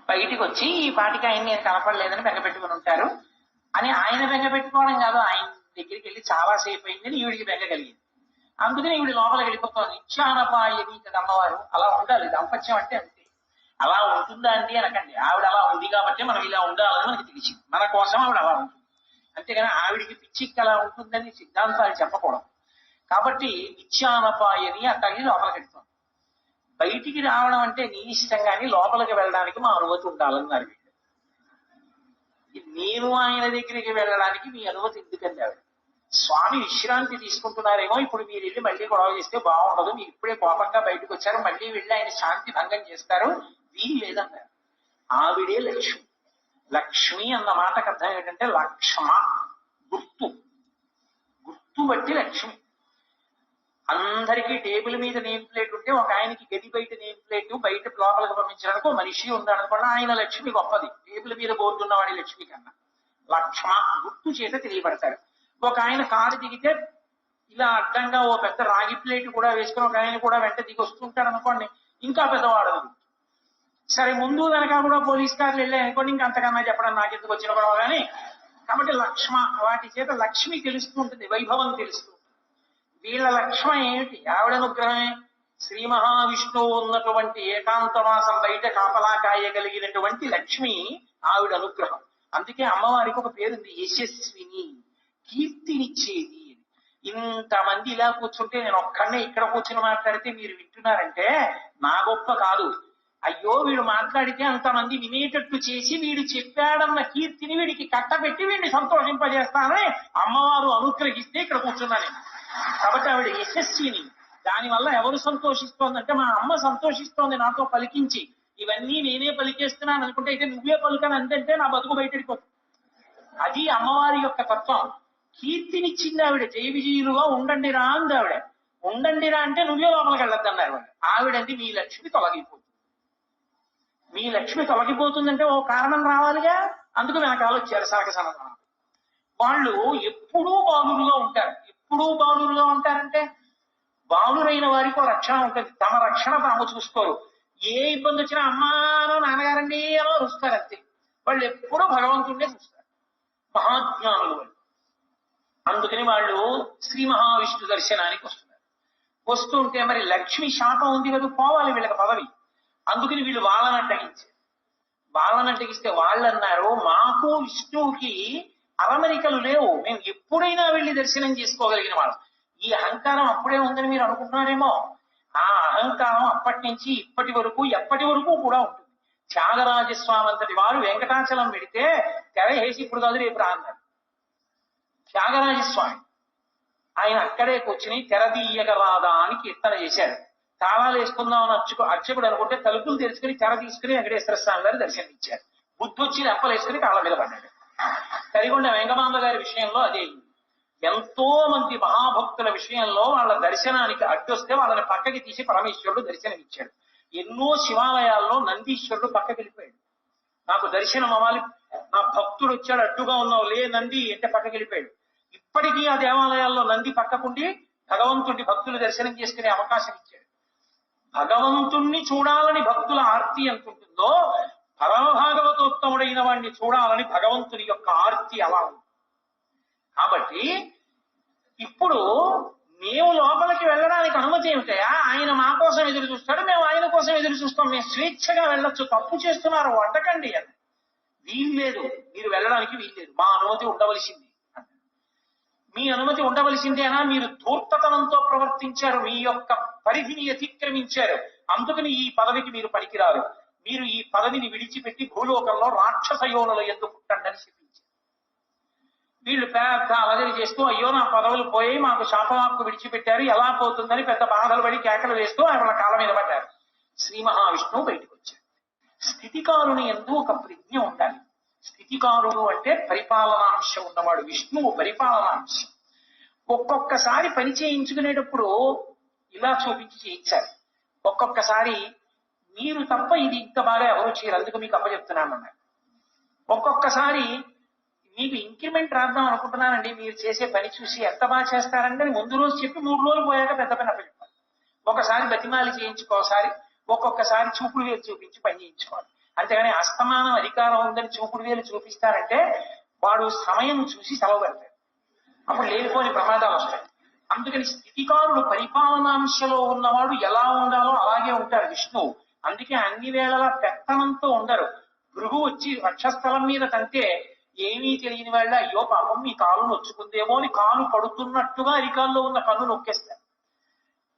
బయటికి వచ్చి ఈ పాటికి ఆయన నేను కనపడలేదని బెంగపెట్టుకుని ఉంటారు అని ఆయన బెంగపెట్టుకోవడం కాదు, ఆయన దగ్గరికి వెళ్ళి చాలా సేపు అయిందని ఈవిడికి బెంగ కలిగింది. అందుకని ఈవిడ లోపలికి వెళ్ళిపోతుంది. నిత్యానపాయని ఇక్కడ అమ్మవారు అలా ఉండాలి. దాంపత్యం అంటే అంతే. అలా ఉంటుందా అండి అనకండి. ఆవిడ అలా ఉంది కాబట్టి మనం ఇలా ఉండాలని మనకి తెలిసింది. మన కోసం ఆవిడ అలా ఉంటుంది. అంతేగాని ఆవిడికి పిచ్చికి అలా ఉంటుందని సిద్ధాంతాలు చెప్పకూడదు. కాబట్టి నిత్యానపాయని అక్కడికి లోపలికి వెళ్తాం. బయటికి రావడం అంటే నీ ఇష్టం, కానీ లోపలికి వెళ్ళడానికి మా అనుమతి ఉండాలన్నారు వీళ్ళు. నేను ఆయన దగ్గరికి వెళ్ళడానికి మీ అనుమతి ఎందుకండి? ఆవిడ స్వామి విశ్రాంతి తీసుకుంటున్నారేమో, ఇప్పుడు మీరు వెళ్ళి మళ్ళీ గొడవ చేస్తే బాగుండదు, మీరు ఇప్పుడే కోపంగా బయటకు వచ్చారు, మళ్ళీ వెళ్ళి ఆయన శాంతి భంగం చేస్తారు, వీలు లేదన్నారు. ఆవిడే లక్ష్మి. లక్ష్మి అన్న మాటకు అర్థం ఏంటంటే లక్ష్మ, గుర్తు. గుర్తు బట్టి లక్ష్మి. అందరికీ టేబుల్ మీద నేమ్ ప్లేట్ ఉంటే ఒక ఆయనకి గది బయట నేమ్ ప్లేట్ బయట లోపలికి పంపించడానికి మనిషి ఉన్నాడనుకోండి, ఆయన లక్ష్మి గొప్పది టేబుల్ మీద బోర్డు ఉన్నవాడి లక్ష్మి కన్నా. లక్ష్మ గుర్తు చేత తెలియబడతాడు. ఒక ఆయన కారు దిగితే ఇలా అడ్డంగా ఓ పెద్ద రాగి ప్లేట్ కూడా వేసుకుని ఒక ఆయన కూడా వెంట దిగి వస్తుంటాడు అనుకోండి, ఇంకా పెద్దవాడు. సరే ముందు వెనక కూడా పోలీస్ కార్లు వెళ్ళాయి అనుకోండి, ఇంకా అంతకన్నా చెప్పడం నాకెందుకు వచ్చిన గొడవ కానీ. కాబట్టి లక్ష్మ, వాటి చేత లక్ష్మి తెలుస్తూ ఉంటుంది, వైభవం తెలుస్తూ. వీళ్ళ లక్ష్మ ఏమిటి? ఆవిడ అనుగ్రహమే. శ్రీ మహావిష్ణువు ఉన్నటువంటి ఏకాంతవాసం బయట కాపలా కాయగలిగినటువంటి లక్ష్మి ఆవిడ అనుగ్రహం. అందుకే అమ్మవారికి ఒక పేరుంది, యశస్విని, కీర్తినిచ్చేది. ఇంతమంది ఇలా కూర్చుంటే నేను ఒక్కడనే ఇక్కడ కూర్చుని మాట్లాడితే మీరు వింటున్నారంటే నా గొప్ప కాదు. అయ్యో వీడు మాట్లాడితే అంతమంది వినేటట్టు చేసి వీడు చెప్పాడన్న కీర్తిని వీడికి కట్టబెట్టి వీడిని సంతోషింపజేస్తానని అమ్మవారు అనుగ్రహిస్తే ఇక్కడ కూర్చున్నాను. కాబట్టి ఆవిడ యశస్విని. దానివల్ల ఎవరు సంతోషిస్తోందంటే మా అమ్మ సంతోషిస్తోంది నాతో పలికించి. ఇవన్నీ నేనే పలికేస్తున్నాను అనుకుంటే అయితే నువ్వే పలుకని అందంటే నా బతుకు బయటడిపోతుంది. అది అమ్మవారి యొక్క తత్వం. కీర్తినిచ్చింది ఆవిడ. జయ విజయులుగా ఉండండిరా అంది ఆవిడ. ఉండండిరా అంటే నువ్వే లోపలికి వెళ్ళొద్దన్నారు వాళ్ళు. ఆవిడంది మీ లక్ష్మి తొలగిపోతుంది. మీ లక్ష్మి తొలగిపోతుందంటే ఓ కారణం రావాలిగా. అందుకు వెనకాల వచ్చారు సరక సమాధానం. వాళ్ళు ఎప్పుడూ బాలురుగా ఉంటారు. ఎప్పుడూ బాలురుగా ఉంటారంటే బాలురైన వారికి ఒక రక్షణ ఉంటుంది. తమ రక్షణ తాము చూసుకోరు. ఏ ఇబ్బంది వచ్చినా అమ్మానో నాన్నగారండి అనో చూస్తారు అంతే. వాళ్ళు ఎప్పుడూ భగవంతుడినే చూస్తారు. మహాజ్ఞానులు వాళ్ళు. అందుకని వాళ్ళు శ్రీ మహావిష్ణు దర్శనానికి వస్తున్నారు. వస్తుంటే మరి లక్ష్మి శాపం ఉంది కదా, పోవాలి వీళ్ళకి పదవి. అందుకని వీళ్ళు వాళ్ళని అడ్డగించారు. వాళ్ళని అడ్డగిస్తే వాళ్ళు అన్నారు, మాకు విష్ణువుకి అరమరికలు లేవు, మేము ఎప్పుడైనా వెళ్ళి దర్శనం చేసుకోగలిగిన వాళ్ళం. ఈ అహంకారం అప్పుడే ఉందని మీరు అనుకుంటున్నారేమో. ఆ అహంకారం అప్పటి నుంచి ఇప్పటి వరకు ఎప్పటి వరకు కూడా ఉంటుంది. త్యాగరాజస్వామి అంతటి వారు వెంకటాచలం పెడితే తెర వేసి ఇప్పుడు కాదు రేపు రా అన్నారు. త్యాగరాజస్వామి ఆయన అక్కడే కూర్చుని తెరదీయగరాదా అని కీర్తన చేశారు. తాళాలు వేసుకుందామని అర్చకుడు అనుకుంటే తలుపులు తెరుచుకుని తెర తీసుకుని వెంకటేశ్వర స్వామి గారు దర్శనం ఇచ్చారు. బుద్ధి వచ్చి రెప్పలు వేసుకుని కాళ్ళ మీద పడ్డాడు. కరిగొండ వెంగమాంబ గారి విషయంలో అదే. ఎంతో మంది మహాభక్తుల విషయంలో వాళ్ళ దర్శనానికి అడ్డొస్తే వాళ్ళని పక్కకి తీసి పరమేశ్వరుడు దర్శనం ఇచ్చాడు. ఎన్నో శివాలయాల్లో నందీశ్వరుడు పక్కకి వెళ్ళిపోయాడు. నాకు దర్శనం అవ్వాలి, నా భక్తుడు వచ్చాడు అడ్డుగా ఉన్నావు లే నంది అంటే పక్కకి వెళ్ళిపోయాడు. ఇప్పటికీ ఆ దేవాలయాల్లో నంది పక్కకుండి భగవంతుడి భక్తులు దర్శనం చేసుకునే అవకాశం ఇచ్చాడు. భగవంతుణ్ణి చూడాలని భక్తుల ఆర్తి ఎంతుంటుందో పరమభాగవతోత్తముడైన వాడిని చూడాలని భగవంతుని యొక్క ఆర్తి అలా ఉంది. కాబట్టి ఇప్పుడు మేము లోపలికి వెళ్ళడానికి అనుమతి ఏమిటయా? ఆయన మా కోసం ఎదురు చూస్తాడు, మేము ఆయన కోసం ఎదురు చూస్తాం. మేము స్వేచ్ఛగా వెళ్ళొచ్చు. తప్పు చేస్తున్నారు అడ్డకండి అని. వీల్లేదు, మీరు వెళ్ళడానికి వీల్లేదు, మా అనుమతి ఉండవలసింది. మీ అనుమతి ఉండవలసిందేనా? మీరు ధూర్తతనంతో ప్రవర్తించారు, మీ యొక్క పరిధిని అతిక్రమించారు, అందుకని ఈ పదవికి మీరు పనికిరారు. మీరు ఈ పదవిని విడిచిపెట్టి భూలోకంలో రాక్షస యోనుల యందు పుట్టండి అని చెప్పించారు. వీళ్ళు పెద్ద అలజడి చేస్తూ అయ్యో నా పదవులు పోయి మాకు శాపవాక్కు విడిచిపెట్టారు, ఎలా పోతుందని పెద్ద బాధలు పడి కేకలు వేస్తూ ఆయన కాళ్ళ మీద పడ్డారు. శ్రీ మహావిష్ణువు బయటకు వచ్చారు. స్థితికారుని యందు ఒక ప్రజ్ఞ ఉండాలి. స్థితికారుడు అంటే పరిపాలనాంశం ఉన్నవాడు. విష్ణువు పరిపాలనాంశం. ఒక్కొక్కసారి పని చేయించుకునేటప్పుడు ఇలా చూపించి చేయించాలి. ఒక్కొక్కసారి మీరు తప్ప ఇది ఇంత బాగా ఎవరు చేయరు, అందుకు మీకు అప్పచెప్తున్నానన్నారు. ఒక్కొక్కసారి మీకు ఇంక్రిమెంట్ రాద్దాం అనుకుంటున్నానండి, మీరు చేసే పని చూసి ఎంత బాగా చేస్తారంటే ముందు రోజు చెప్పి 3 రోజులు పోయాక పెద్ద పని అప్పచెప్పాలి. ఒకసారి బతిమాలి చేయించుకోసారి, ఒక్కొక్కసారి చూపుడు వేసి చూపించి పని చేయించుకోవాలి. అంతేగాని అస్తమానం అధికారం ఉందని చూపుడు వేలు చూపిస్తారంటే వాడు సమయం చూసి సెలవు పెడతాడు, అప్పుడు లేనిపోని ప్రమాదాలు వస్తాయి. అందుకని స్థితికారుడు పరిపాలనాంశలో ఉన్నవాడు ఎలా ఉండాలో అలాగే ఉంటాడు విష్ణువు. అందుకే అన్ని వేళలా పెత్తనంతో ఉండరు. భృగు వచ్చి వక్షస్థలం మీద కంటే ఏమీ తెలియని వాళ్ళ అయ్యో పాపం మీ కాలు నొచ్చుకుందేమో అని కాలు పడుతున్నట్టుగా అరికాల్లో ఉన్న కన్ను నొక్కేస్తారు.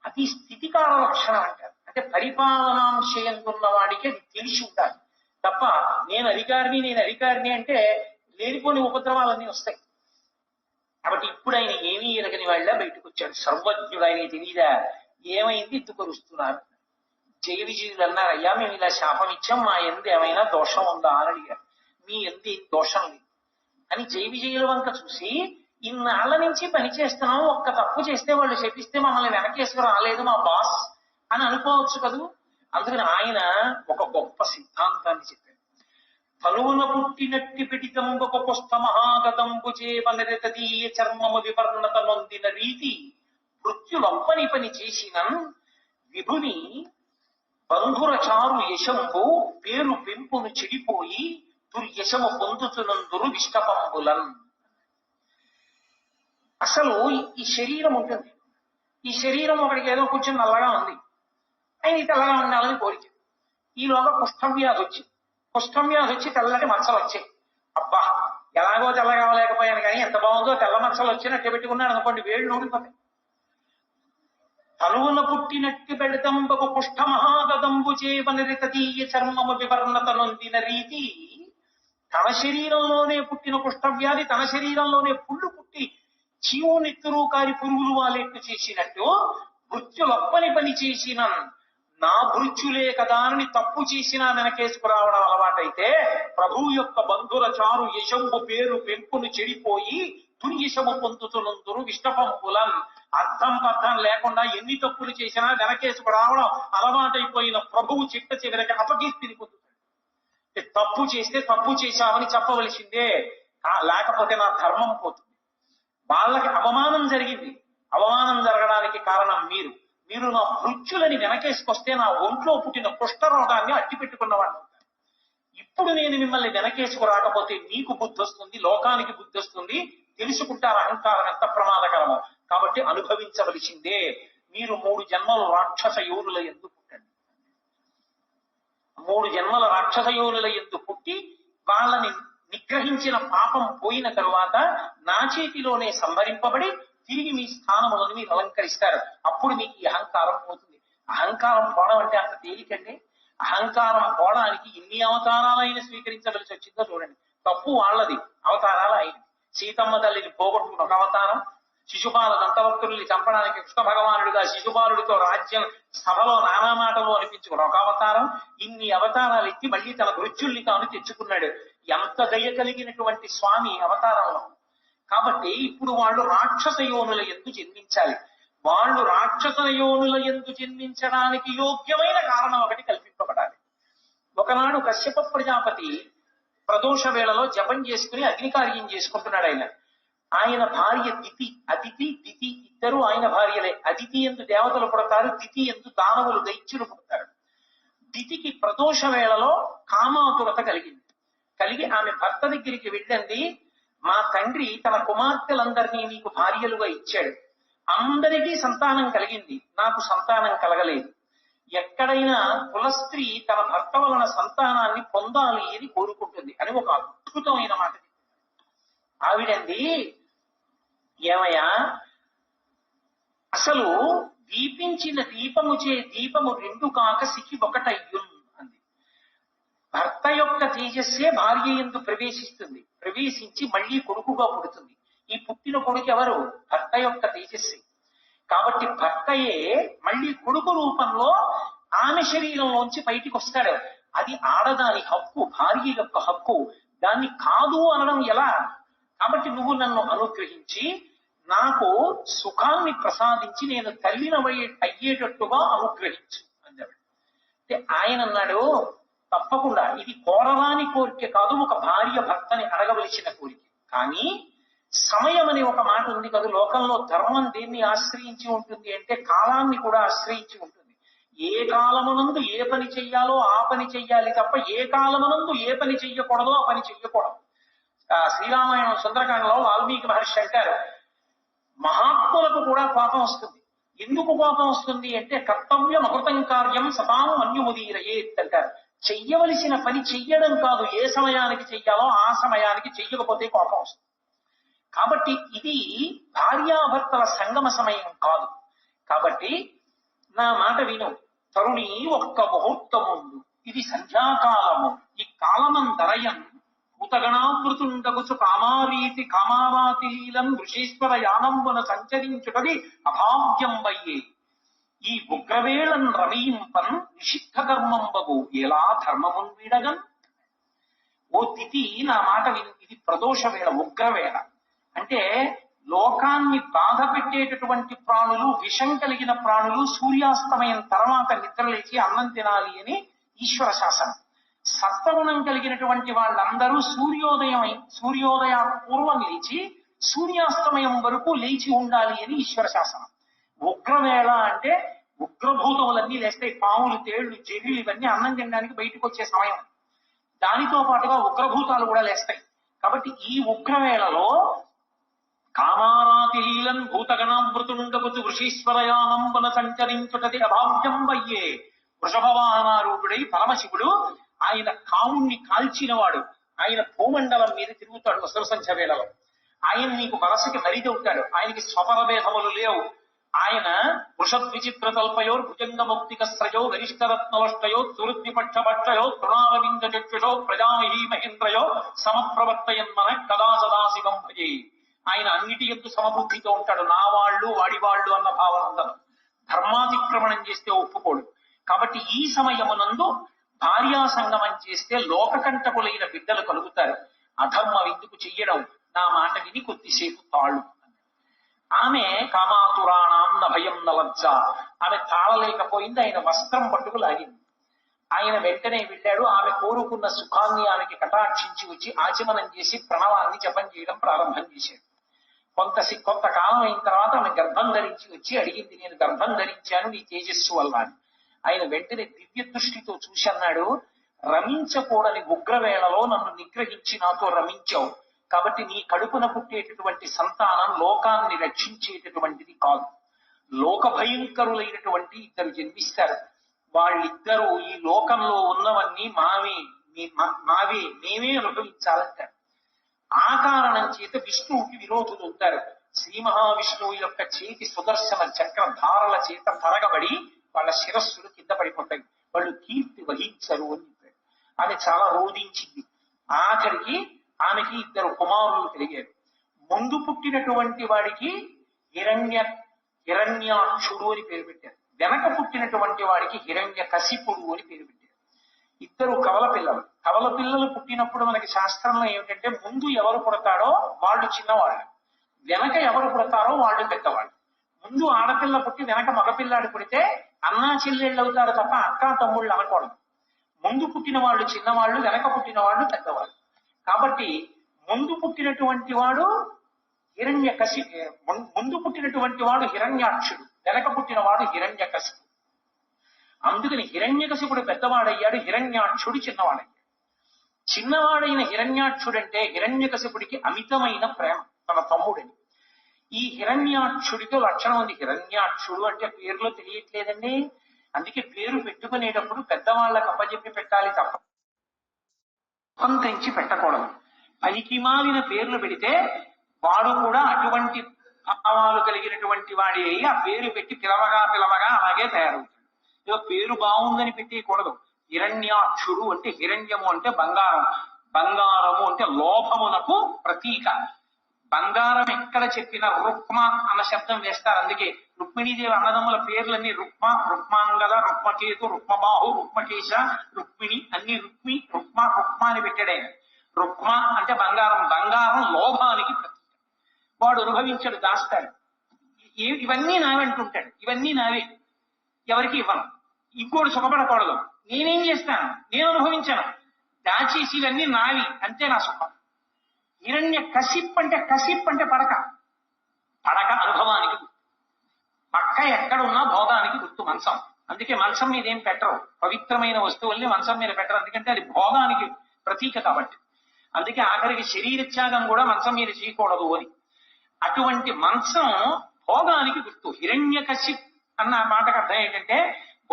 అది స్థితికార లక్షణం అంటారు. అంటే పరిపాలనాంశయంతున్న వాడికి అది తెలిసి ఉండాలి తప్ప నేను అధికారిని అంటే లేనిపోని ఉపద్రవాలన్నీ వస్తాయి. కాబట్టి ఇప్పుడు ఆయన ఏమీ ఎరగని వాళ్ళ బయటకు వచ్చాడు. సర్వజ్ఞుడు ఆయన తెలియదా ఏమైంది ఇత్తుకొరుస్తున్నారు. జయ విజయులు అన్నారు, అయ్యా మేము ఇలా శాపం ఇచ్చాం, మా ఎందు ఏమైనా దోషం ఉందా అని అడిగారు. మీ ఎందు ఏం దోషం లేదు అని జయ విజయుల వంక చూసి, ఇన్నాళ్ల నుంచి పని చేస్తున్నాం, ఒక్క తప్పు చేస్తే వాళ్ళు శపిస్తే మమ్మల్ని వెనకేసుకు రాలేదు మా బాస్ అని అనుకోవచ్చు కదూ. అందుకని ఆయన ఒక గొప్ప సిద్ధాంతాన్ని చెప్పారు. తనువున పుట్టినట్టి పిడితంబొక పుష్ట మహాగతంబు చేవనరితదీయ చర్మము వివర్ణత నొందిన రీతి మృత్యులొప్పని పని చేసిన విభుని బంధుర చారు యశంబు పేరు పెంపును చెడిపోయి దుర్యశము పొందుతున్నందురు విష్టపంబులన్. అసలు ఈ శరీరం ఉంటుంది, ఈ శరీరం ఒకడికి ఏదో కొంచెం నల్లగా ఉంది, ఆయన తెల్లగా ఉండాలని కోరిక. ఈలోగా కుష్ఠవ్యాధి వచ్చి తెల్లటి మచ్చలు వచ్చాయి. అబ్బా ఎలాగో తెల్లగా అవ్వలేకపోయాను కానీ ఎంత బాగుందో తెల్ల మచ్చలు వచ్చినట్టు పెట్టుకున్నాడు అనుకోండి, వేళ్ళు నూడిపోతాయి. తనువున పుట్టినట్టి పెడతంబకు పుష్ట మహాగదంబు చేవనరితదీయ చర్మము వివర్ణత నొందిన రీతి, తన శరీరంలోనే పుట్టిన కుష్ఠవ్యాధి తన శరీరంలోనే పుళ్ళు పుట్టి చీవు నెత్తురు కారి పురుగులు వాలేట్టు చేసినట్టు మృత్యులొప్పని పని చేసిన నా భృత్యులే కదా అని తప్పు చేసినా వెనకేసుకురావడం అలవాటైతే ప్రభువు యొక్క బంధుర చారు యశంబు పేరు పెంపును చెడిపోయి దుర్యశము పొందుతున్నందురు విష్టపంపులన్. అర్థం పర్థం లేకుండా ఎన్ని తప్పులు చేసినా వెనకేసుకు రావడం అలవాటైపోయిన ప్రభువు చిట్ట చివరికి అపకీర్తిని పొందుతాడు. తప్పు చేస్తే తప్పు చేశామని చెప్పవలసిందే, లేకపోతే నా ధర్మం పోతుంది. వాళ్ళకి అవమానం జరిగింది, అవమానం జరగడానికి కారణం మీరు నా భృత్యులని వెనకేసుకొస్తే నా ఒంట్లో పుట్టిన కుష్ఠరోగాన్ని అట్టి పెట్టుకున్నవాడిని. ఇప్పుడు నేను మిమ్మల్ని వెనకేసుకు రాకపోతే మీకు బుద్ధి వస్తుంది, లోకానికి బుద్ధి వస్తుంది, తెలుసుకుంటారు అహంకారం ఎంత ప్రమాదకరమో. కాబట్టి అనుభవించవలసిందే. మీరు 3 జన్మలు రాక్షస యోనుల ఎందు పుట్టండి. 3 జన్మల రాక్షస యోనుల ఎందు పుట్టి వాళ్ళని నిగ్రహించిన పాపం పోయిన తరువాత నా చేతిలోనే సంహరింపబడి తిరిగి మీ స్థానములను మీరు అలంకరిస్తారు. అప్పుడు మీకు ఈ అహంకారం పోతుంది. అహంకారం పోవడం అంటే అంత తేలికండి. అహంకారం పోవడానికి ఎన్ని అవతారాలైనా స్వీకరించవలసి వచ్చిందో చూడండి. తప్పు వాళ్ళది, అవతారాలు అయిన. సీతమ్మ తల్లిని పోగొట్టుకున్న ఒక అవతారం, శిశుపాల దంతభక్తుల్ని చంపడానికి కృష్ణ భగవానుడిగా శిశుపాలుడితో రాజ్యం సభలో నానా మాటలు అనిపించుకున్న ఒక అవతారం. ఇన్ని అవతారాలు ఎత్తి మళ్ళీ తన భృత్యుల్ని తాను తెచ్చుకున్నాడు. ఎంత దయ కలిగినటువంటి స్వామి అవతారంలో. కాబట్టి ఇప్పుడు వాళ్ళు రాక్షస యోనుల యందు జన్మించాలి. వాళ్ళు రాక్షస యోనుల యందు జన్మించడానికి యోగ్యమైన కారణం ఒకటి కల్పింపబడాలి. ఒకనాడు కశ్యప ప్రజాపతి ప్రదోష వేళలో జపం చేసుకుని అగ్నికార్యం చేసుకుంటున్నాడు. ఆయన భార్య అదితి దితి ఇద్దరు ఆయన భార్యలే. అదితి ఎందు దేవతలు పుడతారు, దితి ఎందు దానవులు దైత్యులు పుడతారు. దితికి ప్రదోష వేళలో కామాతురత కలిగి ఆమె భర్త దగ్గరికి వెళ్ళండి, మా తండ్రి తన కుమార్తెలందరినీ నీకు భార్యలుగా ఇచ్చాడు, అందరికీ సంతానం కలిగింది, నాకు సంతానం కలగలేదు. ఎక్కడైనా కులస్త్రీ తన భర్త వలన సంతానాన్ని పొందాలి అని కోరుకుంటుంది అని ఒక అద్భుతమైన మాట. ఆవిడంది, ఏమయ్యా అసలు దీపించిన దీపముచే దీపము 2 కాక సికి ఒకటయ్యున్ అంది. భర్త యొక్క తేజస్సే భార్య యందు ప్రవేశించి మళ్ళీ కొడుకుగా పుడుతుంది. ఈ పుట్టిన కొడుకు ఎవరు? భర్త యొక్క తేజస్సే. కాబట్టి భర్తయే మళ్ళీ కొడుకు రూపంలో ఆమె శరీరంలోంచి బయటికి వస్తాడు. అది ఆడదాని హక్కు, భార్య యొక్క హక్కు. దాన్ని కాదు అనడం ఎలా? కాబట్టి నువ్వు నన్ను అనుగ్రహించి నాకు సుఖాన్ని ప్రసాదించి నేను అయ్యేటట్టుగా అనుగ్రహించు అన్నాడు. అంటే ఆయన అన్నాడు, తప్పకుండా ఇది కోరరాని కోరిక కాదు, ఒక భార్య భర్తని అడగవలసిన కోరిక. కానీ సమయం అనే ఒక మాట ఉంది కదా, లోకంలో ధర్మం దేన్ని ఆశ్రయించి ఉంటుంది అంటే కాలాన్ని కూడా ఆశ్రయించి ఉంటుంది. ఏ కాలమునందు ఏ పని చెయ్యాలో ఆ పని చెయ్యాలి తప్ప ఏ కాలమునందు ఏ పని చెయ్యకూడదో ఆ పని చెయ్యకూడదు. శ్రీరామాయణం సుందరకాండలో వాల్మీకి మహర్షి అంటారు, మహాత్ములకు కూడా కోపం వస్తుంది. ఎందుకు కోపం వస్తుంది అంటే కర్తవ్యం అకృతం కార్యం సతాం మన్యుముదీరయేత్ అంటారు. చెయ్యవలసిన పని చెయ్యడం కాదు, ఏ సమయానికి చెయ్యాలో ఆ సమయానికి చెయ్యకపోతే కోపం వస్తుంది. కాబట్టి ఇది భార్యాభర్తల సంగమ సమయం కాదు. కాబట్టి నా మాట విను, తరుణి ఒక్క ముహూర్తముందు, ఇది సంధ్యాకాలము, ఈ కాలమందరయం భూతగణామృతుండగుచు కామారీతి కామావాతి లీలం ఋషీశ్వర యానంబున సంచరించుటది అభావ్యం వయ్యే. ఈ ఉగ్రవేళన్ రమయింపన్ నిషిద్ధ కర్మంబగు ఎలా ధర్మమున్ వీడగన్. ఓ తిథి నా మాట విను, ఇది ప్రదోష వేళ, ఉగ్రవేళ. అంటే లోకాన్ని బాధ పెట్టేటటువంటి ప్రాణులు, విషం కలిగిన ప్రాణులు సూర్యాస్తమయం తర్వాత నిద్రలేచి అన్నం తినాలి అని ఈశ్వర శాసనం. సత్వగుణం కలిగినటువంటి వాళ్ళందరూ సూర్యోదయ పూర్వం లేచి సూర్యాస్తమయం వరకు లేచి ఉండాలి అని ఈశ్వర శాసనం. ఉగ్రవేళ అంటే ఉగ్రభూతములన్నీ లేస్తాయి, పాములు, తేళ్లు, జెర్రీలు ఇవన్నీ అన్నం తినడానికి బయటకు వచ్చే సమయం. దానితో పాటుగా ఉగ్రభూతాలు కూడా లేస్తాయి. కాబట్టి ఈ ఉగ్రవేళలో కామారాతి లీలన్ భూతగణామృతుండగుచు వృషీశ్వరయానంబన సంచరించుటది అభావ్యం వయ్యే. వృషభవాహనారూఢుడై పరమశివుడు, ఆయన కాముణ్ణి కాల్చినవాడు, ఆయన భూమండలం మీద తిరుగుతాడు అసుర సంఖ్య వేళలో. ఆయన నీకు మనసుకి మరిదవుతాడు, ఆయనకి స్వపర భేదములు లేవు. ఆయన వృషద్విచిత్ర తల్పయో భుజంగముక్తికస్త్రయో గరిష్టరత్నవష్టయో సురుద్విపక్షభక్షయో తృణారవింద చక్షుషో ప్రజామహీ మహేంద్రయో సమప్రవర్తయన్మన కదా సదాశివం భజే. ఆయన అన్నిటి ఎందు సమబుద్ధితో ఉంటాడు. నా వాళ్ళు వాడి వాళ్ళు అన్న భావన ఉండదు. ధర్మాతిక్రమణం చేస్తే ఒప్పుకోడు. కాబట్టి ఈ సమయమునందు భార్యా సంగమం చేస్తే లోకకంటకులైన బిడ్డలు కలుగుతారు. అధర్మం ఎందుకు చెయ్యడం, నా మాట విని కొద్దిసేపు తాళ్ళు. ఆమె కామాతురాణాన్న భయం నలజ్జ, ఆమె తాళలేకపోయింది, ఆయన వస్త్రం పట్టుకు లాగింది. ఆయన వెంటనే వెళ్ళాడు, ఆమె కోరుకున్న సుఖాన్ని ఆమెకి కటాక్షించి వచ్చి ఆచమనం చేసి ప్రణవాన్ని జపం చేయడం ప్రారంభం చేశాడు. కొంతకాలం అయిన తర్వాత ఆమె గర్భం ధరించి వచ్చి అడిగింది, నేను గర్భం ధరించాను నీ తేజస్సు వల్ల అని. ఆయన వెంటనే దివ్య దృష్టితో చూసి అన్నాడు, రమించకూడని ఉగ్రవేళలో నన్ను నిగ్రహించి నాతో రమించావు, కాబట్టి నీ కడుపున పుట్టేటటువంటి సంతానం లోకాన్ని రక్షించేటటువంటిది కాదు. లోక భయంకరులైనటువంటి ఇద్దరు జన్మిస్తారు. వాళ్ళిద్దరూ ఈ లోకంలో ఉన్నవన్నీ మావే మేమే అనుభవించాలంటారు. ఆ కారణం చేత విష్ణువుకి విరోధులు ఉంటారు. శ్రీ మహావిష్ణువు యొక్క చేతి సుదర్శన చక్రధారల చేత తరగబడి వాళ్ళ శిరస్సులు కింద పడిపోతాయి, వాళ్ళు కీర్తి వహించరు అని చెప్పాడు. ఆమె చాలా రోధించింది. ఆఖరికి ఆమెకి ఇద్దరు కుమారులు కలిగారు. ముందు పుట్టినటువంటి వాడికి హిరణ్యాక్షుడు అని పేరు పెట్టారు, వెనక పుట్టినటువంటి వాడికి హిరణ్య కశిపుడు అని పేరు పెట్టారు. ఇద్దరు కవల పిల్లలు. కవల పిల్లలు పుట్టినప్పుడు మనకి శాస్త్రంలో ఏమిటంటే ముందు ఎవరు పుడతాడో వాళ్ళు చిన్నవాళ్ళు, వెనక ఎవరు పుడతారో వాళ్ళు పెద్దవాళ్ళు. ముందు ఆడపిల్ల పుట్టి వెనక మగపిల్లాడు పుడితే అన్నా చెల్లెళ్ళు అవుతారు తప్ప అక్కా తమ్ముళ్ళు అనకూడదు. ముందు పుట్టిన వాళ్ళు చిన్నవాళ్ళు, వెనక పుట్టిన వాళ్ళు పెద్దవాళ్ళు. కాబట్టి ముందు పుట్టినటువంటి వాడు ముందు పుట్టినటువంటి వాడు హిరణ్యాక్షుడు, వెనక పుట్టిన వాడు హిరణ్యకశిపుడు. అందుకని హిరణ్యకశిపుడు పెద్దవాడయ్యాడు, హిరణ్యాక్షుడు చిన్నవాడయ్యాడు. చిన్నవాడైన హిరణ్యాక్షుడంటే హిరణ్యకశిపుడికి అమితమైన ప్రేమ తన తమ్ముడిని. ఈ హిరణ్యాక్షుడితో లక్షణం ఉంది. హిరణ్యాక్షుడు అంటే పేరులో తెలియట్లేదండి, అందుకే పేరు పెట్టుకునేటప్పుడు పెద్దవాళ్ళకి అప్పచెప్పి పెట్టాలి తప్ప తెంచి పెట్టకూడదు. పనికి మాలిన పేర్లు పెడితే వాడు కూడా అటువంటి భావాలు కలిగినటువంటి వాడి అయి ఆ పేరు పెట్టి పిలవగా అలాగే తయారవుతాడు. ఏదో పేరు బాగుందని పెట్టేయకూడదు. హిరణ్యాక్షుడు అంటే హిరణ్యము అంటే బంగారం, బంగారము అంటే లోభమునకు ప్రతీక. బంగారం ఎక్కడ చెప్పినా రుక్మ అన్న శబ్దం వేస్తారు. అందుకే రుక్మిణీదేవి అన్నదమ్ముల పేర్లన్నీ రుక్మ, రుక్మాంగద, రుక్మకేతు, రుక్మబాహు, రుక్మకేశ, రుక్మిణి, అన్ని రుక్మి, రుక్మ అని పెట్టాడే. రుక్మ అంటే బంగారం, బంగారం లోభానికి ప్రతీక. వాడు అనుభవించాడు, దాస్తాడు. ఇవన్నీ నావంటుంటాడు, ఇవన్నీ నావే, ఎవరికి ఇవ్వను. ఇంకోటి సుఖపడకూడదు, నేనేం చేస్తాను, నేను అనుభవించాను, దాచేసి ఇవన్నీ నావి, అంతే నా సుఖం. హిరణ్య కశిప్ అంటే పడక అనుభవానికి గుర్తు. పక్క ఎక్కడున్నా భోగానికి గుర్తు మంచం. అందుకే మంచం మీద ఏం పెట్టరు, పవిత్రమైన వస్తువుల్ని మంచం మీద పెట్టరు, ఎందుకంటే అది భోగానికి ప్రతీక కాబట్టి. అందుకే ఆఖరికి శరీర త్యాగం కూడా మంచం మీద చేయకూడదు అని. అటువంటి మంచం భోగానికి గుర్తు. హిరణ్యకశిప్ అన్న మాటకు అర్థం ఏంటంటే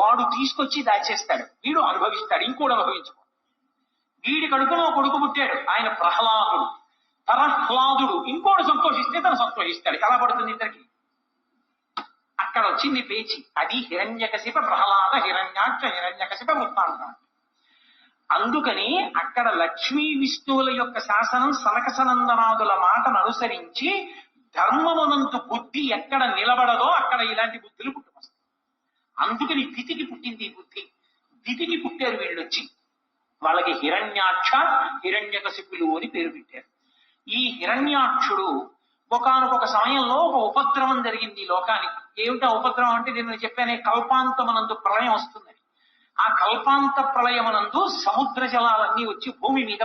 వాడు తీసుకొచ్చి దాచేస్తాడు, వీడు అనుభవిస్తాడు, ఇంకోటి అనుభవించుకో. వీడి కడుపులో కొడుకు పుట్టాడు, ఆయన ప్రహ్లాదుడు, ప్రహ్లాదుడు ఇంకోటి సంతోషిస్తే తను సంతోషిస్తాడు. ఎలా పడుతుంది ఇద్దరికి? అక్కడ వచ్చింది పేచి. అది హిరణ్యకశిప ప్రహ్లాద హిరణ్యాక్ష హిరణ్యకశిప వృత్తాంతం. అందుకని అక్కడ లక్ష్మీ విష్ణువుల యొక్క శాసనం సనకసనందనాదుల మాటను అనుసరించి ధర్మమునందు బుద్ధి ఎక్కడ నిలబడదో అక్కడ ఇలాంటి బుద్ధులు పుట్టుకొస్తాయి. అందుకని దితికి పుట్టింది ఈ బుద్ధి. దితికి పుట్టారు వీళ్ళొచ్చి. వాళ్ళకి హిరణ్యాక్ష హిరణ్యకశిపులు అని పేరు పెట్టారు. ఈ హిరణ్యాక్షుడు ఒకానొక సమయంలో ఒక ఉపద్రవం జరిగింది ఈ లోకానికి. ఏమిటా ఉపద్రవం అంటే నేను చెప్పానే, కల్పాంతమనందు ప్రళయం వస్తుందని. ఆ కల్పాంత ప్రళయమనందు సముద్ర జలాలన్నీ వచ్చి భూమి మీద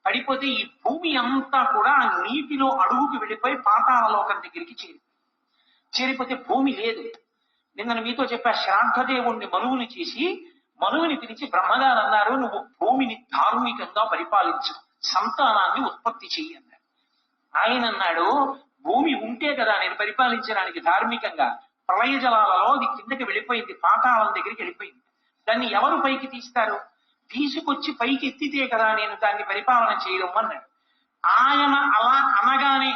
పడిపోతే ఈ భూమి అంతా కూడా ఆ నీటిలో అడుగుకి వెళ్ళిపోయి పాతాళ లోకం దగ్గరికి చేరిపోతే భూమి లేదు. నిన్న మీతో చెప్పా, శ్రాద్ధదేవుణ్ణి మనువుని చేసి మనువుని పిలిచి బ్రహ్మగారు అన్నారు, నువ్వు భూమిని ధార్మికంగా పరిపాలించు, సంతానాన్ని ఉత్పత్తి చెయ్యి అన్నారు. ఆయన అన్నాడు, భూమి ఉంటే కదా నేను పరిపాలించడానికి ధార్మికంగా. ప్రళయ జలాలలో అది కిందకి వెళ్ళిపోయింది, పాతాళం దగ్గరికి వెళ్ళిపోయింది. దాన్ని ఎవరు పైకి తీస్తారు? తీసుకొచ్చి పైకి ఎత్తితే కదా నేను దాన్ని పరిపాలన చేయడం అన్నాడు. ఆయన అలా అనగానే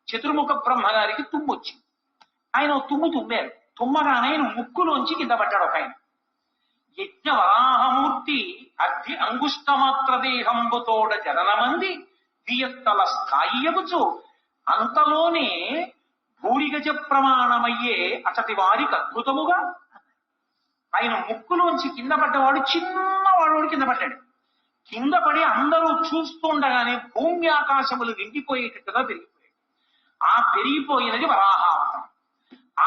చతుర్ముఖ బ్రహ్మగారికి తుమ్ము వచ్చింది. ఆయన తుమ్మారు. తుమ్మగానే ఆయన ముక్కులోంచి కింద పడ్డాడు ఒక ఆయన. యజ్ఞ వరాహమూర్తి అగ్ని అంగుష్టమాత్ర దేహంబుతోడ జననమంది దియత్తల స్థాయియగుచు అంతలోనే భూరిగజ ప్రమాణమయ్యే అతటి వారికి అద్భుతముగా. ఆయన ముక్కులోంచి కింద పడ్డవాడు చిన్నవాడు కింద పడ్డాడు. కింద పడి అందరూ చూస్తుండగానే భూమి ఆకాశములు నిండిపోయేటట్టుగా పెరిగిపోయాడు. ఆ పెరిగిపోయినది వరాహావతారం.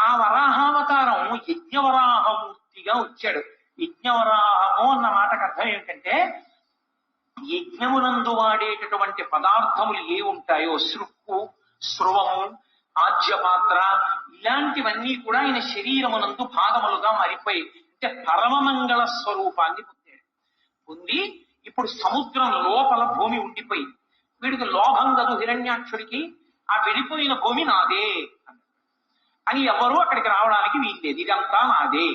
ఆ వరాహావతారం యజ్ఞవరాహమూర్తిగా వచ్చాడు. యజ్ఞవరాహము అన్న మాటకు అర్థం ఏంటంటే, యజ్ఞమునందు వాడేటటువంటి పదార్థములు ఏ ఉంటాయో, శృక్కు, స్రువము, ఆజ్యపాత్ర, ఇలాంటివన్నీ కూడా ఆయన శరీరమునందు భాగములుగా మారిపోయి అంటే పరమమంగళ స్వరూపాన్ని పొంది ఇప్పుడు సముద్రం లోపల భూమి ఉండిపోయింది. వీడికి లోభం కదు హిరణ్యాక్షుడికి, ఆ వెళ్ళిపోయిన భూమి నాదే అని ఎవరు అక్కడికి రావడానికి వీల్లేదు, ఇదంతా నాదే.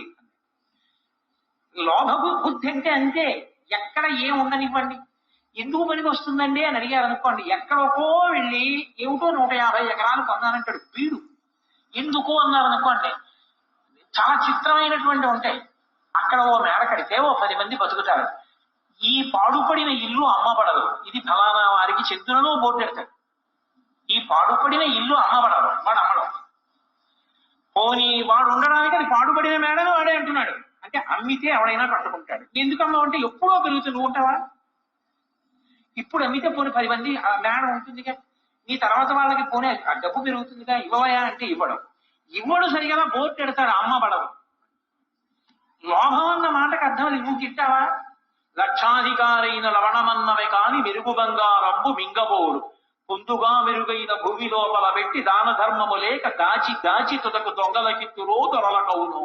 లోభ బుద్ధి అంటే అంతే, ఎక్కడ ఏం ఉండనివ్వండి. ఎందుకు పనికి వస్తుందండి అని అడిగారు అనుకోండి, ఎక్కడికో వెళ్ళి ఏమిటో 150 ఎకరాలు కొన్నానంటాడు వీడు. ఎందుకు అన్నారు అనుకోండి, చాలా చిత్రమైనటువంటి ఉంటాయి. అక్కడ ఓ మేడ కడితే ఓ 10 మంది బతుకుతారు. ఈ పాడుపడిన ఇల్లు అమ్మబడదు, ఇది ఫలానా వారికి చెందునో బోర్డు పెడతాడు. ఈ పాడుపడిన ఇల్లు అమ్మబడదు, వాడు అమ్మడం. పోనీ వాడు ఉండడానికి అది పాడుపడిన మేడను వాడే అంటున్నాడు. అంటే అమ్మితే ఎవడైనా కట్టుకుంటాడు. ఎందుకు అమ్మవంటే ఎప్పుడో పెరుగుతుంది, నువ్వు ఉంటావా? ఇప్పుడు అమ్మితే పోనీ 10 మంది ఆ మేడ ఉంటుందిగా, నీ తర్వాత వాళ్ళకి పోనీ ఆ డబ్బు పెరుగుతుందిగా, ఇవ్వవయా అంటే ఇవ్వడు సరిగా బోర్డు పెడతాడు, అమ్మబడదు. లోభం అన్న మాటకు అర్థం అది. నువ్వు తిట్టావా? లక్షాధికారైన లవణమన్నమే కాని మెరుగు బంగారంబు మింగబోడు పొందుగా మెరుగైన భూమి లోపల పెట్టి దాన ధర్మము లేక దాచి తుదకు దొంగలకిత్తురో దొరలకవును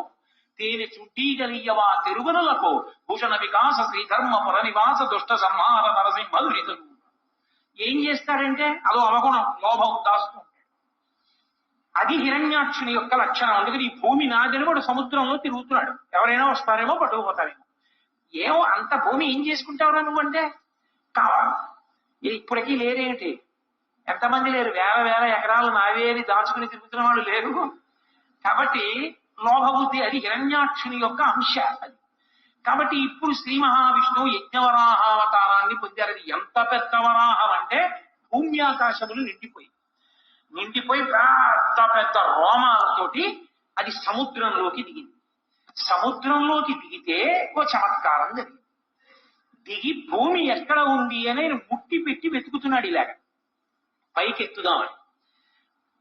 తేనె చుట్టీగలియవా తిరుగునులకు భూషణ వికాస శ్రీధర్మ పురనివాస దుష్ట సంహార నరసింహదురితలు. ఏం చేస్తాడంటే అదో అవగుణం, లోభం దాస్తూ. అది హిరణ్యాక్షుని యొక్క లక్షణం. అందుకని ఈ భూమి నాదని కూడా సముద్రంలో తిరుగుతున్నాడు. ఎవరైనా వస్తారేమో పట్టుకుపోతారేమో. ఏమో అంత భూమి ఏం చేసుకుంటావురా నువ్వంటే కావాలి. ఇప్పటికీ లేరేంటి, ఎంతమంది లేరు, వేల ఎకరాలు నావే అని దాచుకుని తిరుగుతున్న వాళ్ళు లేరు. కాబట్టి లోభబుద్ధి అది హిరణ్యాక్షుని యొక్క అంశ అది. కాబట్టి ఇప్పుడు శ్రీ మహావిష్ణువు యజ్ఞవరాహావతారాన్ని పొందారు. అది ఎంత పెద్ద వరాహం అంటే భూమి ఆకాశములు నిండిపోయి పెద్ద పెద్ద రోమాలతోటి అది సముద్రంలోకి దిగింది. సముద్రంలోకి దిగితే ఓ చమత్కారం జరిగింది. దిగి భూమి ఎక్కడ ఉంది అని ఆయన ముట్టి పెట్టి వెతుకుతున్నాడు ఇలాగ పైకెత్తుదామని.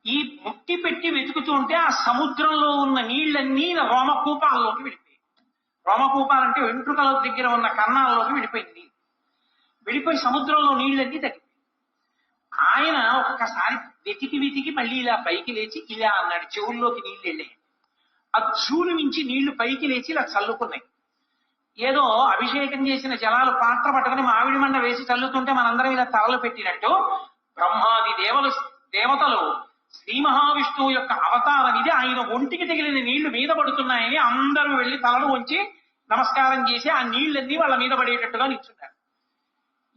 ఈ ముట్టి పెట్టి వెతుకుతుంటే ఆ సముద్రంలో ఉన్న నీళ్లన్నీ రోమకూపాలలోకి వెళ్ళిపోయాయి. రోమకూపాలంటే వెంట్రుకల దగ్గర ఉన్న కన్నాల్లోకి వెళ్ళిపోయింది. వెళ్ళిపోయి సముద్రంలో నీళ్ళన్నీ తగ్గిపోయి. ఆయన ఒక్కసారి వెతికి మళ్ళీ ఇలా పైకి లేచి ఇలా అన్నాడు, చెవుల్లోకి నీళ్ళు వెళ్ళాయి. ఆ జూలు నుంచి నీళ్లు పైకి లేచి ఇలా చల్లుకున్నాయి. ఏదో అభిషేకం చేసిన జలాలు పాత్ర పట్టుకుని మామిడి మండ వేసి చల్లుతుంటే మనందరం ఇలా తలలు పెట్టినట్టు బ్రహ్మాది దేవతలు శ్రీ మహావిష్ణువు యొక్క అవతారం ఇది, ఆయన ఒంటికి తగిలిన నీళ్లు మీద పడుతున్నాయని అందరూ వెళ్లి తలలు వంచి నమస్కారం చేసి ఆ నీళ్ళన్నీ వాళ్ళ మీద పడేటట్టుగా నిల్చున్నారు.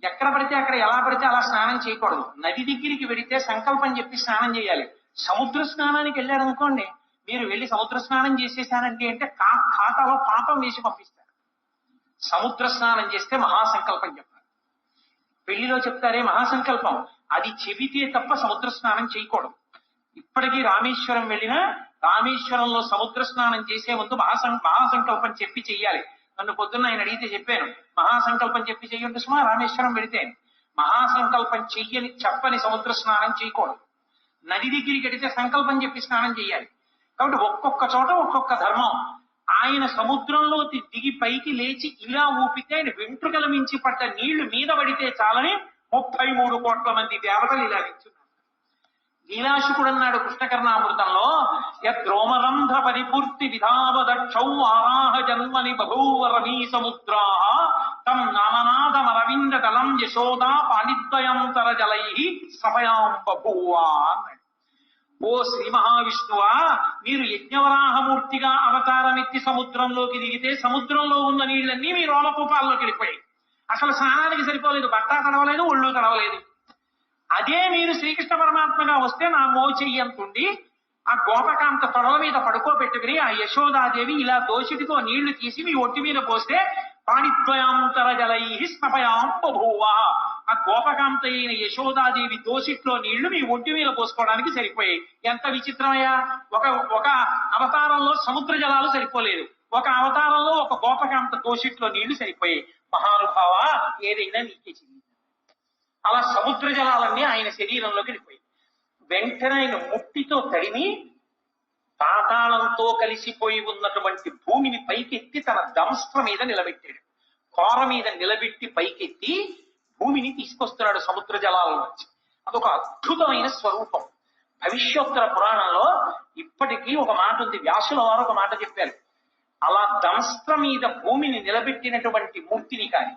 ఎక్కడ పడితే అక్కడ ఎలా పడితే అలా స్నానం చేయకూడదు. నది దగ్గరికి వెడితే సంకల్పం చెప్పి స్నానం చేయాలి. సముద్ర స్నానానికి వెళ్ళారు అనుకోండి, మీరు వెళ్ళి సముద్ర స్నానం చేసేసానంటే అంటే ఖాతాలో పాపం వేసి పంపిస్తారు. సముద్ర స్నానం చేస్తే మహాసంకల్పం చెప్పాలి. పెళ్లిలో చెప్తారే మహాసంకల్పం, అది చెబితే తప్ప సముద్ర స్నానం చేయకూడదు. ఇప్పటికీ రామేశ్వరం వెళ్ళినా రామేశ్వరంలో సముద్ర స్నానం చేసే ముందు మహాసంకల్పం చెప్పి చెయ్యాలి. నన్ను పొద్దున్న ఆయన అడిగితే చెప్పాను, మహాసంకల్పం చెప్పి చెయ్యండి సుమా రామేశ్వరం వెళితే. మహాసంకల్పం చెయ్యని చెప్పని సముద్ర స్నానం చేయకూడదు. నది దగ్గరికి వెడితే సంకల్పం చెప్పి స్నానం చేయాలి. కాబట్టి ఒక్కొక్క చోట ఒక్కొక్క ధర్మం. ఆయన సముద్రంలో దిగి పైకి లేచి ఇలా ఊపితే ఆయన వెంట్రుకల మించి పడ్డ నీళ్లు మీద పడితే చాలని 33 కోట్ల మంది దేవతలు ఇలా నిల్చున్నారు. లీలాశుకుడు అన్నాడు కృష్ణకర్ణామృతంలో, యద్రోమరంధ్ర పరిపూర్తి విధావదక్షౌ ఆరాహ జన్మని బభూవరమీ సముద్రా తం నామనాథమరవింద దళం యశోదా పాణిద్వయంతర జలై సభయాం బభూవా అన్నాడు. ఓ శ్రీ మహావిష్ణువా, మీరు యజ్ఞవరాహమూర్తిగా అవతారమెత్తి సముద్రంలోకి దిగితే సముద్రంలో ఉన్న నీళ్ళన్నీ మీ రోమకూపాల్లోకి వెళ్ళిపోయాయి. అసలు స్నానానికి సరిపోలేదు, బట్ట తడవలేదు, ఒళ్ళు తడవలేదు. అదే మీరు శ్రీకృష్ణ పరమాత్మగా వస్తే నా మోచెయ్యంతుండి ఆ గోపకాంత తొడవ మీద పడుకోబెట్టుకుని ఆ యశోదాదేవి ఇలా దోషిటితో నీళ్లు తీసి మీ ఒంటి మీద పోస్తే పాణిద్వయాంతర జలై స్నపయాం బభూవా, ఆ గోపకాంత అయిన యశోదాదేవి దోషిట్లో నీళ్లు మీ ఒంటి మీద పోసుకోవడానికి సరిపోయాయి. ఎంత విచిత్రమయ్యా! ఒక అవతారంలో సముద్ర జలాలు సరిపోలేదు, ఒక అవతారంలో ఒక గోపకాంత దోషిట్లో నీళ్లు సరిపోయాయి. మహానుభావ, ఏదైనా నీకే చెంది. అలా సముద్ర జలాలన్నీ ఆయన శరీరంలోకి వెళ్ళిపోయాయి. వెంటనే ఆయన ముట్టితో తడిమి పాతాళంతో కలిసిపోయి ఉన్నటువంటి భూమిని పైకెత్తి తన దంస్ట్ర మీద నిలబెట్టాడు. కోర మీద నిలబెట్టి పైకెత్తి భూమిని తీసుకొస్తున్నాడు సముద్ర జలాల నుంచి. అదొక అద్భుతమైన స్వరూపం. భవిష్యోత్తర పురాణంలో ఇప్పటికీ ఒక మాట ఉంది, వ్యాసుల వారు ఒక మాట చెప్పారు. అలా దంస్ట్ర మీద భూమిని నిలబెట్టినటువంటి మూర్తిని కాని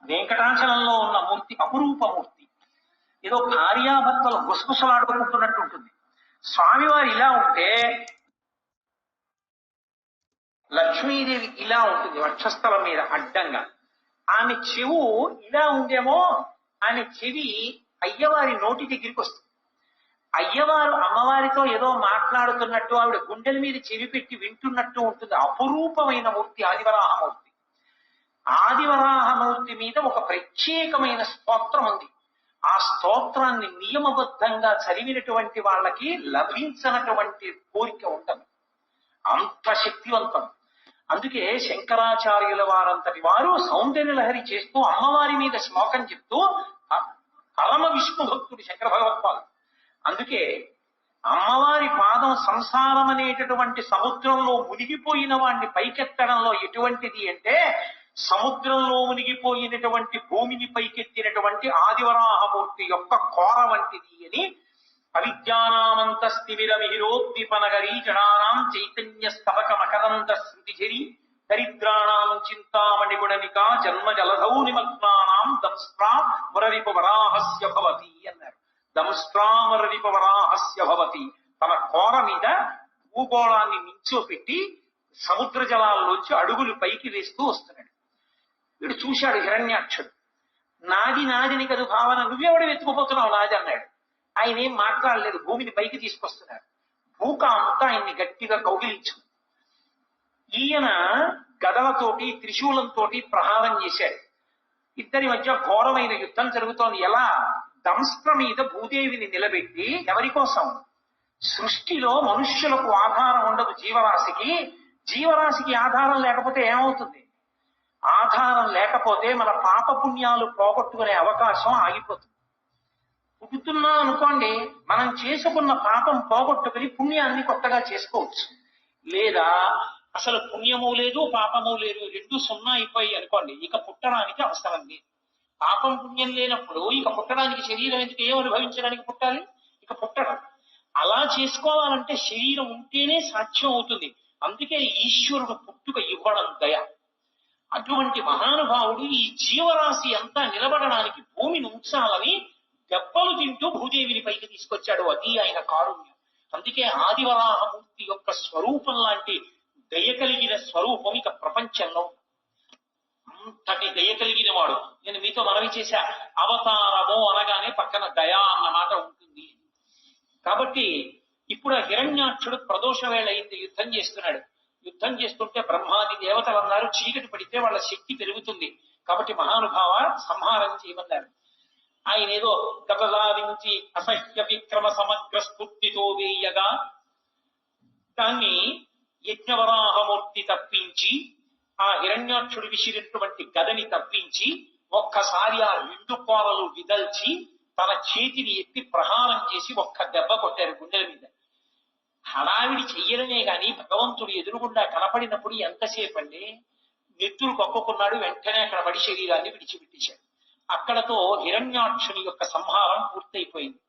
వెంకటాచలంలో ఉన్న మూర్తి అపురూప మూర్తి. ఏదో భార్యాభర్తలు గుసగుసలాడుకుంటున్నట్టు ఉంటుంది. స్వామివారు ఇలా ఉంటే లక్ష్మీదేవి ఇలా ఉంటుంది వక్షస్థలం మీద అడ్డంగా. ఆమె చెవు ఇలా ఉందేమో, ఆమె చెవి అయ్యవారి నోటి దగ్గరికి వస్తుంది. అయ్యవారు అమ్మవారితో ఏదో మాట్లాడుతున్నట్టు, ఆవిడ గుండెల మీద చెవి పెట్టి వింటున్నట్టు ఉంటుంది. అపురూపమైన మూర్తి ఆదివరాహమూర్తి. ఆదివరాహమూర్తి మీద ఒక ప్రత్యేకమైన స్తోత్రం ఉంది. ఆ స్తోత్రాన్ని నియమబద్ధంగా చదివినటువంటి వాళ్ళకి లభించనటువంటి కోరిక ఉంటుంది, అంత శక్తివంతం. అందుకే శంకరాచార్యుల వారంతటి వారు సౌందర్య లహరి చేస్తూ అమ్మవారి మీద శ్లోకం చెప్తూ పరమ విష్ణు భక్తుడు శంకర భగవత్పాదుడు. అందుకే అమ్మవారి పాదం సంసారం అనేటటువంటి సముద్రంలో మునిగిపోయిన వాడిని పైకెత్తడంలో ఎటువంటిది అంటే, సముద్రంలో మునిగిపోయినటువంటి భూమిని పైకెత్తినటువంటి ఆదివరాహమూర్తి యొక్క కోర వంటిది అని అవిద్యానామంతస్తిమిరమిహిరోద్దీపనగరీ జడానాం చైతన్య స్తవక మకరంద శృతిఝరి దరిద్రాణాం చింతామణిగుణనికా జన్మ జలధౌ నిమగ్నానాం దంస్ట్రా మురరిపవరాహస్య భవతి అన్నారు. దంస్ట్రామరరిపవరాహస్య భవతి. తన కోర మీద భూగోళాన్ని నించోపెట్టి సముద్ర జలాల్లోంచి అడుగులు పైకి వేస్తూ వస్తున్నాడు. వీడు చూశాడు హిరణ్యాక్షుడు. నాదిని కదు భావన, నువ్వెవడు వెతుకుపోతున్నావు నాది అన్నాడు. ఆయన ఏం మాట్లాడలేదు, భూమిని పైకి తీసుకొస్తున్నాడు. భూకాంత ఆయన్ని గట్టిగా కౌగిలించు. ఈయన గదలతోటి త్రిశూలంతో ప్రహారం చేశాడు. ఇద్దరి మధ్య ఘోరమైన యుద్ధం జరుగుతోంది. ఎలా? దంస్ట్ర మీద భూదేవిని నిలబెట్టి ఎవరి కోసం? సృష్టిలో మనుష్యులకు ఆధారం ఉండదు జీవరాశికి. జీవరాశికి ఆధారం లేకపోతే ఏమవుతుంది? ఆధారం లేకపోతే మన పాపపుణ్యాలు పోగొట్టుకునే అవకాశం ఆగిపోతుంది. పుట్టుతున్నాం అనుకోండి, మనం చేసుకున్న పాపం పోగొట్టుకుని పుణ్యాన్ని కొత్తగా చేసుకోవచ్చు. లేదా అసలు పుణ్యము లేదు పాపము లేదు, రెండు సున్నా అయిపోయి అనుకోండి, ఇక పుట్టడానికి అవసరం లేదు. పాపం పుణ్యం లేనప్పుడు ఇక పుట్టడానికి శరీరం ఎందుకు, ఏం అనుభవించడానికి పుట్టాలి? ఇక పుట్టడం. అలా చేసుకోవాలంటే శరీరం ఉంటేనే సాధ్యం అవుతుంది. అందుకే ఈశ్వరుడు పుట్టుక ఇవ్వడం దయ. అటువంటి మహానుభావుడు ఈ జీవరాశి అంతా నిలబడడానికి భూమిని ఉంచాలని దెబ్బలు తింటూ భూదేవిని పైకి తీసుకొచ్చాడు. అది ఆయన కారుణ్యం. అందుకే ఆదివరాహమూర్తి యొక్క స్వరూపం లాంటి దయ కలిగిన స్వరూపం ఇక ప్రపంచంలో అంతటి దయ కలిగిన వాడు. నేను మీతో మనవి చేశా, అవతారము అనగానే పక్కన దయా అన్న మాట ఉంటుంది. కాబట్టి ఇప్పుడు ఆ హిరణ్యాక్షుడు ప్రదోష వేళ అయింది, యుద్ధం చేస్తున్నాడు. యుద్ధం చేస్తుంటే బ్రహ్మాది దేవతలు అన్నారు, చీకటి పడితే వాళ్ళ శక్తి పెరుగుతుంది, కాబట్టి మహానుభావ సంహారం చేయమన్నారు. ఆయన ఏదో గతదారించి అసహ్య విక్రమ సమగ్ర స్ఫూర్తితో వేయగా దాన్ని యజ్ఞవరాహమూర్తి తప్పించి, ఆ హిరణ్యాక్షుడు విసిరినటువంటి గదని తప్పించి ఒక్కసారి ఆ రెండు కోరలు విదల్చి తన చేతిని ఎత్తి ప్రహారం చేసి ఒక్క దెబ్బ కొట్టారు గుండెల మీద. హడావిడి చెయ్యడమే గాని భగవంతుడు ఎదురుగుండా కనపడినప్పుడు ఎంతసేపు అండి, నెత్తురు కక్కుకున్నాడు, వెంటనే అక్కడ పడి శరీరాన్ని విడిచిపెట్టేశాడు. అక్కడతో హిరణ్యాక్షుని యొక్క సంహారం పూర్తయిపోయింది.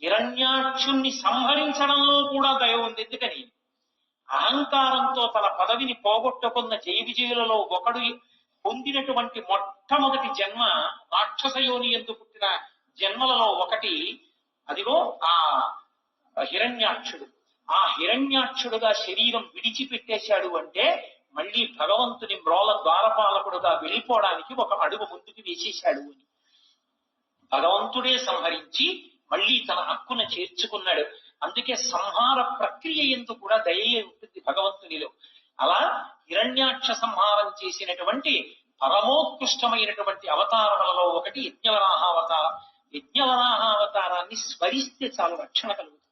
హిరణ్యాక్షుణ్ణి సంహరించడంలో కూడా దయ ఉంది. ఎందుకని? అహంకారంతో తన పదవిని పోగొట్టుకున్న జయ విజయులలో ఒకడు పొందినటువంటి మొట్టమొదటి జన్మ రాక్షస యోని యందు పుట్టిన జన్మలలో ఒకటి అదిగో ఆ హిరణ్యాక్షుడు. ఆ హిరణ్యాక్షుడుగా శరీరం విడిచిపెట్టేశాడు అంటే మళ్ళీ భగవంతుని మ్రోల ద్వారపాలకుడుగా వెళ్ళిపోవడానికి ఒక అడుగు ముందుకు వేసేశాడు అని. భగవంతుడే సంహరించి మళ్ళీ తన హక్కున చేర్చుకున్నాడు. అందుకే సంహార ప్రక్రియ ఎందుకు కూడా దయే ఉంటుంది భగవంతునిలో. అలా హిరణ్యాక్ష సంహారం చేసినటువంటి పరమోత్కృష్టమైనటువంటి అవతారములలో ఒకటి యజ్ఞవరాహావతారం. యజ్ఞవరాహావతారాన్ని స్మరిస్తే చాలు రక్షణ కలుగుతుంది.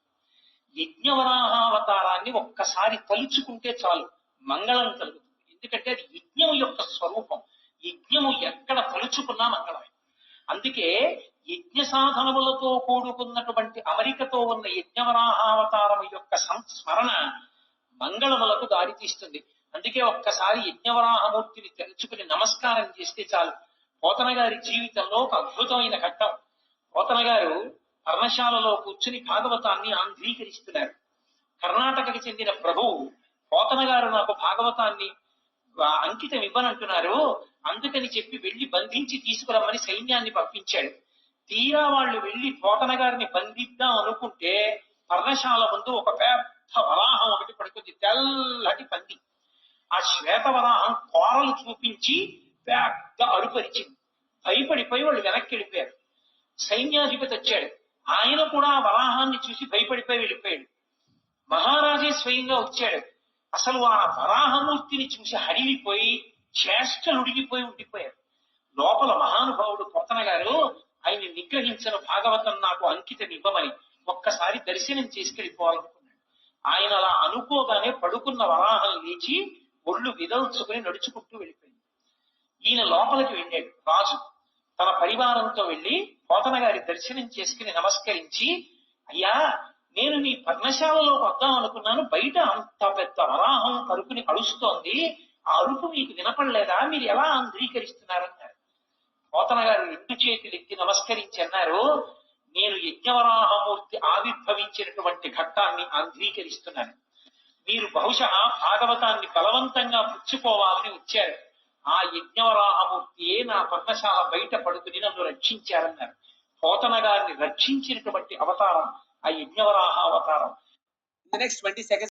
యజ్ఞవరాహావతారాన్ని ఒక్కసారి తలుచుకుంటే చాలు మంగళం కలుగుతుంది. ఎందుకంటే అది యజ్ఞం యొక్క స్వరూపం. యజ్ఞము ఎక్కడ తలుచుకున్నా మంగళమే. అందుకే యజ్ఞ సాధనములతో కూడుకున్నటువంటి అమరికతో ఉన్న యజ్ఞవరాహావతారం యొక్క సంస్మరణ మంగళములకు దారితీస్తుంది. అందుకే ఒక్కసారి యజ్ఞవరాహమూర్తిని తెలుసుకుని నమస్కారం చేస్తే చాలు. పోతన గారి జీవితంలో ఒక అద్భుతమైన ఘట్టం. పోతన గారు పర్ణశాలలో కూర్చుని భాగవతాన్ని ఆంధ్రీకరిస్తున్నారు. కర్ణాటకకి చెందిన ప్రభువు పోతన గారు నాకు భాగవతాన్ని అంకితం ఇవ్వనంటున్నారు, అందుకని చెప్పి వెళ్లి బంధించి తీసుకురమ్మని సైన్యాన్ని పంపించాడు. తీరా వాళ్ళు వెళ్లి పోతన గారిని బంధిద్దాం అనుకుంటే పర్ణశాల ముందు ఒక పెద్ద వరాహం ఒకటి పడుకుంది, తెల్లటి పంది. ఆ శ్వేత వరాహం కోరలు చూపించి పెద్ద అరుపరిచింది. భయపడిపోయి వాళ్ళు వెనక్కి వెళ్ళిపోయారు. సైన్యాధిపతి వచ్చాడు, ఆయన కూడా ఆ వరాహాన్ని చూసి భయపడిపోయి వెళ్ళిపోయాడు. మహారాజే స్వయంగా వచ్చాడు. అసలు ఆ వరాహమూర్తిని చూసి హడిలిపోయి చేష్టలు ఉడిగిపోయి ఉండిపోయారు. లోపల మహానుభావుడు పోతన గారు ఆయన్ని నిగ్రహించిన భాగవతం నాకు అంకితం ఇవ్వమని ఒక్కసారి దర్శనం చేసుకెళ్ళిపోవాలనుకున్నాడు. ఆయన అలా అనుకోగానే పడుకున్న వరాహం లేచి ఒళ్ళు విదల్చుకుని నడుచుకుంటూ వెళ్ళిపోయింది. ఈయన లోపలికి వెళ్ళాడు. రాజు తన పరివారంతో వెళ్లి పోతన గారి దర్శనం చేసుకుని నమస్కరించి, అయ్యా నేను నీ పర్ణశాలలో వద్దాం అనుకున్నాను, బయట అంత పెద్ద వరాహం కరుకుని అరుస్తోంది, ఆ అరుపు మీకు వినపడలేదా, మీరు ఎలా అంధ్రీకరిస్తున్నారన్నారు. పోతన గారు రెండు చేతులు ఎత్తి నమస్కరించి అన్నారు, నేను యజ్ఞవరాహమూర్తి ఆవిర్భవించినటువంటి ఘట్టాన్ని అంధ్రీకరిస్తున్నాను. మీరు బహుశా భాగవతాన్ని బలవంతంగా పుచ్చుకోవాలని వచ్చారు. ఆ యజ్ఞవరాహమూర్తియే నా పర్ణశాల బయట పడుకుని నన్ను రక్షించారన్నారు. పోతన గారిని రక్షించినటువంటి అవతారం ఆ యజ్ఞవరాహ అవతారం. Next 20 seconds